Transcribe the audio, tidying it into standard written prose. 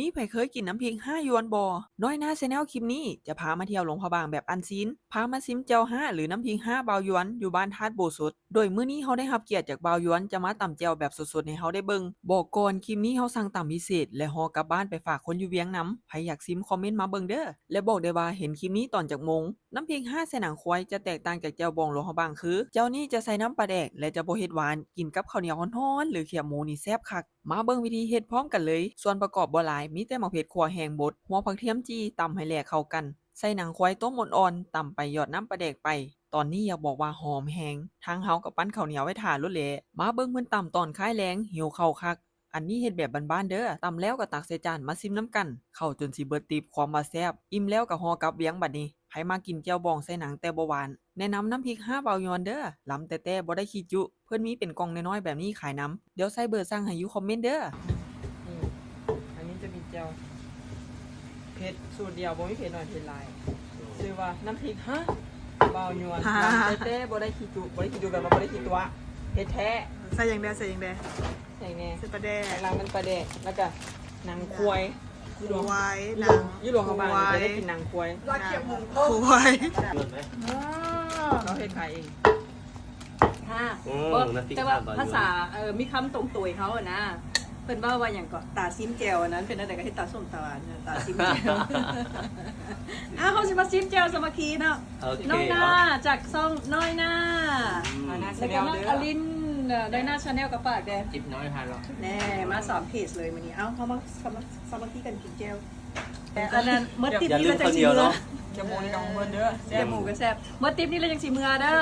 มีไผเคยกินน้ำพริก5หยวนบ่น้อยหน้าแชนแนลคลิปนี้จะพามาเที่ยวหลวงพระบางแบบอันซีนพามาซิมแจ่ว5หรือน้ำพริก5บาวหยวนอยู่บ้านทาดโบสถโดยมื้อนี้เฮาได้รับเกียรติจากบาวหยวนจะมาตำแจ่วแบบสดๆให้เฮาได้เบิ่งบอกก่อนคลิปนี้เฮาสั่งตำพิเศษและห่อกลับบ้านไปฝากคนอยู่เวียงนำไผอยากซิมคอมเมนต์มาเบิ่งเด้อและบอกได้ว่าเห็นคลิปนี้ตอนจักโมงน้ำพริก5ใส่หนังควายจะแตกต่างจากแจ่วบองหลวงพระบางคือแจ่วนี้จะใส่น้ำปลาแดกและจะบ่เฮ็ดหวานกินกับข้าวเหนียวร้อนๆหรือเขียบหมูนี่แซ่บคักมาเบิ่งวิธีเฮ็ดพร้อมกันเลยส่วนประกอบบ่หลายมีแต่มะเขือขั่วแห้งบดหัวผักเทียมจี้ตำให้แหลกเข้ากันใส่หนังควายต้มอ่อนๆตำไปหยอดน้ำปลาแดกไปตอนนี้อยากบอกว่าหอมแฮงทางเฮากับปั้นข้าวเหนียวไว้ท่าโลดแหละมาเบิ่งเพิ่นตำตอนคายแลงหิวข้าวคักอันนี้เฮ็ดแบบบ้านๆเด้อตำแล้วก็ตักใส่จานมาซิมน้ำกันเข้าจนสิเบิดตีบความว่าแซ่บอิ่มแล้วก็ห่อกลับเวียงบัดนี้ไผมากินแจ่วบองใส่หนังแต่บ่หวานแนะนำน้ำพริก5บาวยอนเด้อล้ำแต่บ่ได้ขี้จุเพิ่นมีเป็นกล่องน้อยๆแบบนี้ขายนำเดี๋ยวใส่เบอร์สั่งให้อยู่คอมเมนต์เด้ออันนี้จะมีแจ่วเผ็ดสูตรเดียวบ่มีเผ็ดน้อยเผ็ดหลายชื่อว่าน้ำพริกบาวยอนล้ำแต่บ่ได้ขี้จุแบบว่าบ่ได้ขี้ตัวเผ็ดแท้ ใส่อย่างใดใส่อย่างใด ใส่แน่ ใส่ปลาแดก หลังมันปลาแดกแล้วก็หนังควาย ควายห ห นั นั ง งยุโรปเขาบ้านจะได้กินหนังควาย ลาเกียบหมูควาย เขาเฮ็ดขายเอง ค่ะ น้ำพริก แต่ว่า 5 บาท ภาษามีคำตรงตัวเขาอะนะเพิ่นว่าอย่างก็ตาซิมแจวอันนั้นเป็นอะไรก็ให้ตาส้มตาลเนี่ยตาซิมแจวอ้าวเขาสิมาซิมแจวสามัคคีเนาะ โอเค น้อยหน้าจากซ่องน้อยหน้า หน้า แล้วก็น้องอลินได้หน้าชาแนลกับปากแดง จิบน้อยพันหรอ แน่มาสอนเพจเลยวันนี้เอ้าเขามาสามัคคีกันกินแจวแต่อันนั้นเมื่อติด อย่า นี่ ลื เรา ม จะ คน ชิ เดียว มเมื่อ เนาะ จะโมนี่กับเพิ่นเด้อ แซ่บหมูก็แซ่บเมื่อติดนี่เราจะชิมเมื่อเด้อ